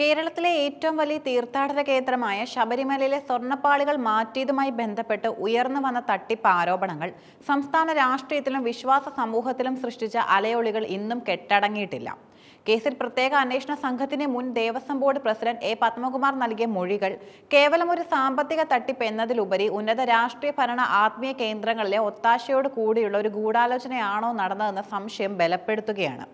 കേരളത്തിലെ ഏറ്റവും വലിയ തീർത്ഥാടന കേന്ദ്രമായ ശബരിമലയിലെ സ്വർണ്ണപ്പാളികൾ മാറ്റിയതുമായി ബന്ധപ്പെട്ട് ഉയർന്നു വന്ന തട്ടിപ്പ് ആരോപണങ്ങൾ സംസ്ഥാന രാഷ്ട്രീയത്തിലും വിശ്വാസ സമൂഹത്തിലും സൃഷ്ടിച്ച അലയൊളികൾ ഇന്നും കെട്ടടങ്ങിയിട്ടില്ല. കേസിൽ പ്രത്യേക അന്വേഷണ സംഘത്തിന് മുൻ Devaswom board president A Padmakumar നൽകിയ മൊഴികൾ കേവലം ഒരു സാമ്പത്തിക തട്ടിപ്പ് എന്നതിലുപരി ഉന്നത രാഷ്ട്രീയ ഭരണ ആത്മീയ കേന്ദ്രങ്ങളിലെ ഒത്താശയോട് കൂടിയുള്ള ഒരു ഗൂഢാലോചനയാണോ നടന്നതെന്ന സംശയം ബലപ്പെടുത്തുകയാണ്.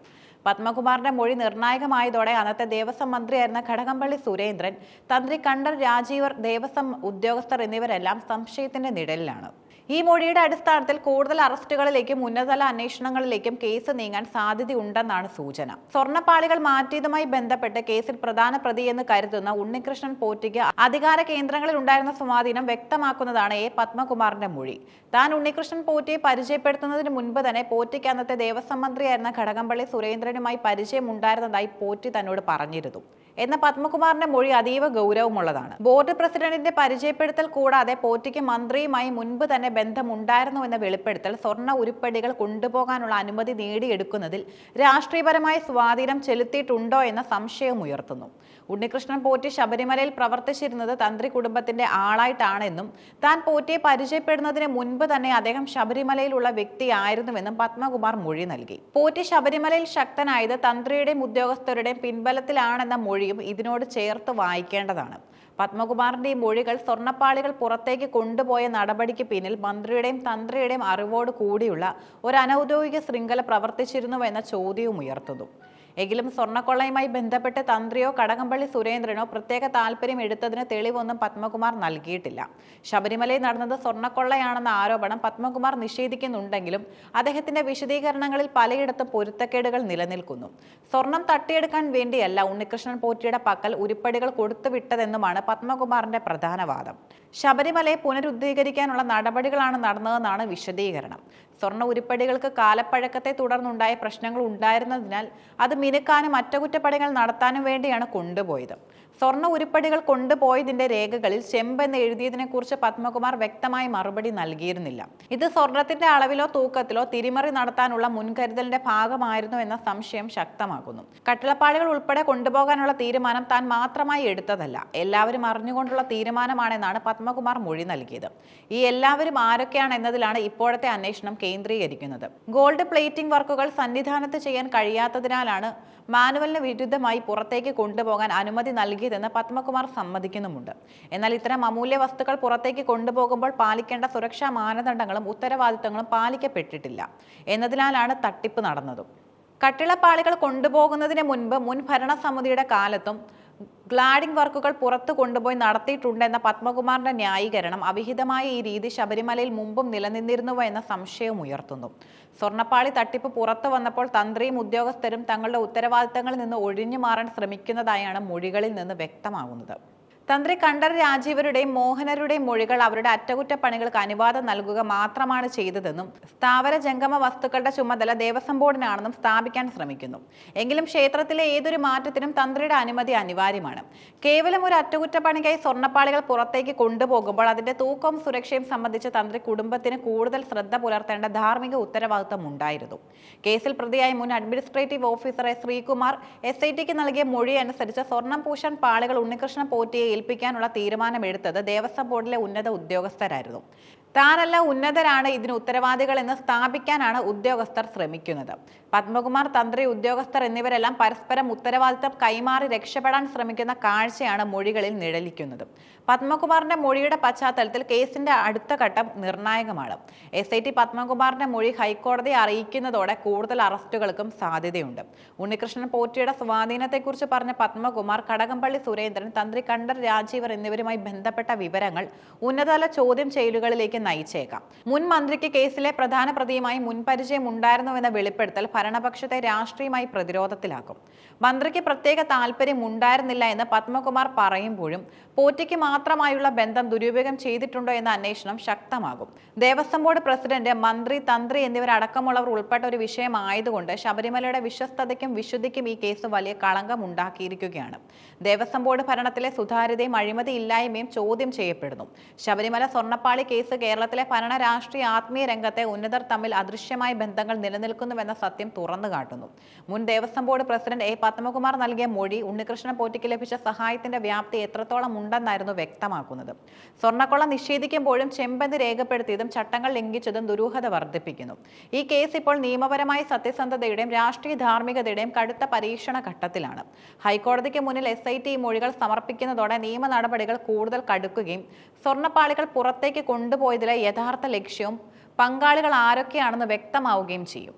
പത്മകുമാറിന്റെ മൊഴി നിർണായകമായതോടെ അന്നത്തെ ദേവസ്വം മന്ത്രിയായിരുന്ന കടകംപള്ളി സുരേന്ദ്രൻ, തന്ത്രി കണ്ഠർ രാജീവർ, ദേവസ്വം ഉദ്യോഗസ്ഥർ എന്നിവരെല്ലാം സംശയത്തിന്റെ നിഴലിലാണ്. ഈ മൊഴിയുടെ അടിസ്ഥാനത്തിൽ കൂടുതൽ അറസ്റ്റുകളിലേക്കും ഉന്നതതല അന്വേഷണങ്ങളിലേക്കും കേസ് നീങ്ങാൻ സാധ്യതയുണ്ടെന്നാണ് സൂചന. സ്വർണ്ണപ്പാളികൾ മാറ്റിയതുമായി ബന്ധപ്പെട്ട് കേസിൽ പ്രധാന പ്രതിയെന്ന് കരുതുന്ന ഉണ്ണികൃഷ്ണൻ പോറ്റിക്ക് അധികാര കേന്ദ്രങ്ങളിൽ ഉണ്ടായിരുന്ന സ്വാധീനം വ്യക്തമാക്കുന്നതാണ് എ പത്മകുമാറിന്റെ മൊഴി. താൻ ഉണ്ണികൃഷ്ണൻ പോറ്റിയെ പരിചയപ്പെടുത്തുന്നതിന് മുൻപ് തന്നെ പോറ്റിക്ക് അന്നത്തെ ദേവസ്വം മന്ത്രിയായിരുന്ന കടകംപള്ളി സുരേന്ദ്രനുമായി പരിചയമുണ്ടായിരുന്നതായി പോറ്റി തന്നോട് പറഞ്ഞിരുന്നു എന്ന പത്മകുമാറിന്റെ മൊഴി അതീവ ഗൗരവമുള്ളതാണ്. ബോർഡ് പ്രസിഡന്റിന്റെ പരിചയപ്പെടുത്തൽ കൂടാതെ പോറ്റിക്ക് മന്ത്രിയുമായി മുൻപ് തന്നെ ബന്ധമുണ്ടായിരുന്നു എന്ന വെളിപ്പെടുത്തൽ സ്വർണ്ണ ഉരുപ്പടികൾ കൊണ്ടുപോകാനുള്ള അനുമതി നേടിയെടുക്കുന്നതിൽ രാഷ്ട്രീയപരമായ സ്വാധീനം ചെലുത്തിയിട്ടുണ്ടോ എന്ന സംശയം ഉയർത്തുന്നു. ഉണ്ണികൃഷ്ണൻ പോറ്റി ശബരിമലയിൽ പ്രവർത്തിച്ചിരുന്നത് തന്ത്രി കുടുംബത്തിന്റെ ആളായിട്ടാണെന്നും താൻ പോറ്റിയെ പരിചയപ്പെടുന്നതിന് മുൻപ് തന്നെ അദ്ദേഹം ശബരിമലയിലുള്ള വ്യക്തിയായിരുന്നുവെന്നും പത്മകുമാർ മൊഴി നൽകി. പോറ്റി ശബരിമലയിൽ ശക്തനായത് തന്ത്രിയുടെയും ഉദ്യോഗസ്ഥരുടെയും പിൻബലത്തിലാണെന്ന മൊഴിയും ഇതിനോട് ചേർത്ത് വായിക്കേണ്ടതാണ്. പത്മകുമാറിന്റെ ഈ മൊഴികൾ സ്വർണ്ണപ്പാളികൾ പുറത്തേക്ക് കൊണ്ടുപോയ നടപടിക്ക് പിന്നിൽ മന്ത്രിയുടെയും തന്ത്രിയുടെയും അറിവോട് കൂടിയുള്ള ഒരു അനൗദ്യോഗിക ശൃംഖല പ്രവർത്തിച്ചിരുന്നുവെന്ന ചോദ്യവും ഉയർത്തുന്നു. എങ്കിലും സ്വർണ്ണക്കൊള്ളയുമായി ബന്ധപ്പെട്ട് തന്ത്രിയോ കടകംപള്ളി സുരേന്ദ്രനോ പ്രത്യേക താല്പര്യം എടുത്തതിന് തെളിവൊന്നും പത്മകുമാർ നൽകിയിട്ടില്ല. ശബരിമലയിൽ നടന്നത് സ്വർണ്ണക്കൊള്ളയാണെന്ന ആരോപണം പത്മകുമാർ നിഷേധിക്കുന്നുണ്ടെങ്കിലും അദ്ദേഹത്തിന്റെ വിശദീകരണങ്ങളിൽ പലയിടത്തും പൊരുത്തക്കേടുകൾ നിലനിൽക്കുന്നു. സ്വർണം തട്ടിയെടുക്കാൻ വേണ്ടിയല്ല ഉണ്ണികൃഷ്ണൻ പോറ്റിയുടെ പക്കൽ ഉരുപ്പടികൾ കൊടുത്തുവിട്ടതെന്നുമാണ് പത്മകുമാറിന്റെ പ്രധാന വാദം. ശബരിമലയെ പുനരുദ്ധീകരിക്കാനുള്ള നടപടികളാണ് നടന്നതെന്നാണ് വിശദീകരണം. സ്വർണ്ണ ഉരുപ്പടികൾക്ക് കാലപ്പഴക്കത്തെ തുടർന്നുണ്ടായ പ്രശ്നങ്ങൾ ഉണ്ടായിരുന്നതിനാൽ അത് മിനുക്കാനും അറ്റകുറ്റപ്പണികൾ നടത്താനും വേണ്ടിയാണ് കൊണ്ടുപോയത്. സ്വർണ്ണ ഉരുപ്പടികൾ കൊണ്ടുപോയതിന്റെ രേഖകളിൽ ചെമ്പ് എന്ന് എഴുതിയതിനെ കുറിച്ച് പത്മകുമാർ വ്യക്തമായി മറുപടി നൽകിയിരുന്നില്ല. ഇത് സ്വർണത്തിന്റെ അളവിലോ തൂക്കത്തിലോ തിരിമറി നടത്താനുള്ള മുൻകരുതലിന്റെ ഭാഗമായിരുന്നു എന്ന സംശയം ശക്തമാകുന്നു. കട്ടിളപ്പാളികൾ ഉൾപ്പെടെ കൊണ്ടുപോകാനുള്ള തീരുമാനം താൻ മാത്രമായി എടുത്തതല്ല, എല്ലാവരും അറിഞ്ഞുകൊണ്ടുള്ള തീരുമാനമാണെന്നാണ് പത്മകുമാർ മൊഴി നൽകിയത്. ഈ എല്ലാവരും ആരൊക്കെയാണ് എന്നതിലാണ് ഇപ്പോഴത്തെ അന്വേഷണം കേന്ദ്രീകരിക്കുന്നത്. ഗോൾഡ് പ്ലേറ്റിംഗ് വർക്കുകൾ സന്നിധാനത്ത് ചെയ്യാൻ കഴിയാത്തതിനാലാണ് മാനുവലിന് വിരുദ്ധമായി പുറത്തേക്ക് കൊണ്ടുപോകാൻ അനുമതി നൽകിയതെന്ന് പത്മകുമാർ സമ്മതിക്കുന്നുമുണ്ട്. എന്നാൽ ഇത്തരം അമൂല്യ വസ്തുക്കൾ പുറത്തേക്ക് കൊണ്ടുപോകുമ്പോൾ പാലിക്കേണ്ട സുരക്ഷാ മാനദണ്ഡങ്ങളും ഉത്തരവാദിത്തങ്ങളും പാലിക്കപ്പെട്ടിട്ടില്ല എന്നതിനാലാണ് തട്ടിപ്പ് നടന്നതും. കട്ടിളപ്പാളികൾ കൊണ്ടുപോകുന്നതിന് മുൻപ് മുൻ ഭരണസമിതിയുടെ കാലത്തും ഗ്ലാഡിംഗ് വർക്കുകൾ പുറത്തു കൊണ്ടുപോയി നടത്തിയിട്ടുണ്ടെന്ന പത്മകുമാറിന്റെ ന്യായീകരണം അവിഹിതമായ ഈ രീതി ശബരിമലയിൽ മുമ്പും നിലനിന്നിരുന്നുവോ എന്ന സംശയവും ഉയർത്തുന്നു. സ്വർണ്ണപ്പാളി തട്ടിപ്പ് പുറത്തു വന്നപ്പോൾ തന്ത്രിയും ഉദ്യോഗസ്ഥരും തങ്ങളുടെ ഉത്തരവാദിത്തങ്ങളിൽ നിന്ന് ഒഴിഞ്ഞു മാറാൻ ശ്രമിക്കുന്നതായാണ് മൊഴികളിൽ നിന്ന് വ്യക്തമാകുന്നത്. തന്ത്രി കണ്ഠർ രാജീവരുടെയും മോഹനരുടെയും മൊഴികൾ അവരുടെ അറ്റകുറ്റപ്പണികൾക്ക് അനുവാദം നൽകുക മാത്രമാണ് ചെയ്തതെന്നും സ്ഥാവര ജംഗമ വസ്തുക്കളുടെ ചുമതല ദേവസ്വം ബോർഡിനാണെന്നും സ്ഥാപിക്കാൻ ശ്രമിക്കുന്നു. എങ്കിലും ക്ഷേത്രത്തിലെ ഏതൊരു മാറ്റത്തിനും തന്ത്രിയുടെ അനുമതി അനിവാര്യമാണ്. കേവലം ഒരു അറ്റകുറ്റപ്പണിക്കായി സ്വർണ്ണപ്പാളികൾ പുറത്തേക്ക് കൊണ്ടുപോകുമ്പോൾ അതിന്റെ തൂക്കവും സുരക്ഷയും സംബന്ധിച്ച് തന്ത്രി കുടുംബത്തിന് കൂടുതൽ ശ്രദ്ധ പുലർത്തേണ്ട ധാർമ്മിക ഉത്തരവാദിത്തം ഉണ്ടായിരുന്നു. കേസിൽ പ്രതിയായ മുൻ അഡ്മിനിസ്ട്രേറ്റീവ് ഓഫീസറെ ശ്രീകുമാർ SITക്ക് നൽകിയ മൊഴി അനുസരിച്ച് സ്വർണം പൂശാൻ പാളികൾ ഉണ്ണികൃഷ്ണൻ പോറ്റിയെ ഏൽപ്പിക്കാനുള്ള തീരുമാനമെടുത്തത് ദേവസ്വം ബോർഡിലെ ഉന്നത ഉദ്യോഗസ്ഥരായിരുന്നു. താനല്ല ഉന്നതരാണ് ഇതിന് ഉത്തരവാദികൾ എന്ന് സ്ഥാപിക്കാനാണ് ഉദ്യോഗസ്ഥർ ശ്രമിക്കുന്നത്. പത്മകുമാർ, തന്ത്രി, ഉദ്യോഗസ്ഥർ എന്നിവരെല്ലാം പരസ്പരം ഉത്തരവാദിത്തം കൈമാറി രക്ഷപ്പെടാൻ ശ്രമിക്കുന്ന കാഴ്ചയാണ് മൊഴികളിൽ നിഴലിക്കുന്നത്. പത്മകുമാറിന്റെ മൊഴിയുടെ പശ്ചാത്തലത്തിൽ കേസിന്റെ അടുത്ത ഘട്ടം നിർണായകമാണ്. SIT പത്മകുമാറിന്റെ മൊഴി ഹൈക്കോടതിയെ അറിയിക്കുന്നതോടെ കൂടുതൽ അറസ്റ്റുകൾക്കും സാധ്യതയുണ്ട്. ഉണ്ണികൃഷ്ണൻ പോറ്റിയുടെ സ്വാധീനത്തെക്കുറിച്ച് പറഞ്ഞ പത്മകുമാർ, കടകംപള്ളി സുരേന്ദ്രൻ, തന്ത്രി കണ്ഠർ രാജീവർ എന്നിവരുമായി ബന്ധപ്പെട്ട വിവരങ്ങൾ ഉന്നതതല ചോദ്യം ചെയ്യലുകളിലേക്ക് നയിച്ചേക്കാം. മുൻ മന്ത്രിക്ക് കേസിലെ പ്രധാന പ്രതിയുമായി മുൻപരിചയം ഉണ്ടായിരുന്നുവെന്ന വെളിപ്പെടുത്തൽ ഭരണപക്ഷത്തെ രാഷ്ട്രീയമായി പ്രതിരോധത്തിലാക്കും. മന്ത്രിക്ക് പ്രത്യേക താല്പര്യം ഉണ്ടായിരുന്നില്ല എന്ന് പത്മകുമാർ പറയുമ്പോഴും പോറ്റിക്ക് മാത്രമായുള്ള ബന്ധം ദുരുപയോഗം ചെയ്തിട്ടുണ്ടോ എന്ന അന്വേഷണം ശക്തമാകും. ദേവസ്വം ബോർഡ് പ്രസിഡന്റ്, മന്ത്രി, തന്ത്രി എന്നിവരടക്കമുള്ളവർ ഉൾപ്പെട്ട ഒരു വിഷയമായതുകൊണ്ട് ശബരിമലയുടെ വിശ്വസ്തതയ്ക്കും വിശുദ്ധിക്കും ഈ കേസ് വലിയ കളങ്കം ഉണ്ടാക്കിയിരിക്കുകയാണ്. ദേവസ്വം ബോർഡ് ഭരണത്തിലെ സുതാര്യതയും അഴിമതി ഇല്ലായ്മയും ചോദ്യം ചെയ്യപ്പെടുന്നു. ശബരിമല സ്വർണ്ണപ്പാളി കേസ് കേരളത്തിലെ ഭരണ രാഷ്ട്രീയ ആത്മീയ രംഗത്തെ ഉന്നതർ തമ്മിൽ അദൃശ്യമായ ബന്ധങ്ങൾ നിലനിൽക്കുന്നുവെന്ന സത്യം തുറന്നു കാട്ടുന്നു. മുൻ ദേവസ്വം ബോർഡ് പ്രസിഡന്റ് പത്മകുമാർ നൽകിയ മൊഴി ഉണ്ണികൃഷ്ണൻ പോറ്റിക്ക് ലഭിച്ച സഹായത്തിന്റെ വ്യാപ്തി എത്രത്തോളം ഉണ്ടെന്നായിരുന്നു വ്യക്തമാക്കുന്നത്. സ്വർണ്ണക്കൊള്ള നിഷേധിക്കുമ്പോഴും ചെമ്പന്തി രേഖപ്പെടുത്തിയതും ചട്ടങ്ങൾ ലംഘിച്ചതും ദുരൂഹത വർദ്ധിപ്പിക്കുന്നു. ഈ കേസ് ഇപ്പോൾ നിയമപരമായ സത്യസന്ധതയുടെയും രാഷ്ട്രീയ ധാർമ്മികതയുടെയും കടുത്ത പരീക്ഷണ ഘട്ടത്തിലാണ്. ഹൈക്കോടതിക്ക് മുന്നിൽ SIT മൊഴികൾ സമർപ്പിക്കുന്നതോടെ നിയമ നടപടികൾ കൂടുതൽ കടുക്കുകയും സ്വർണ്ണപ്പാളികൾ പുറത്തേക്ക് കൊണ്ടുപോയതിലെ യഥാർത്ഥ ലക്ഷ്യവും പങ്കാളികൾ ആരൊക്കെയാണെന്ന് വ്യക്തമാവുകയും ചെയ്യും.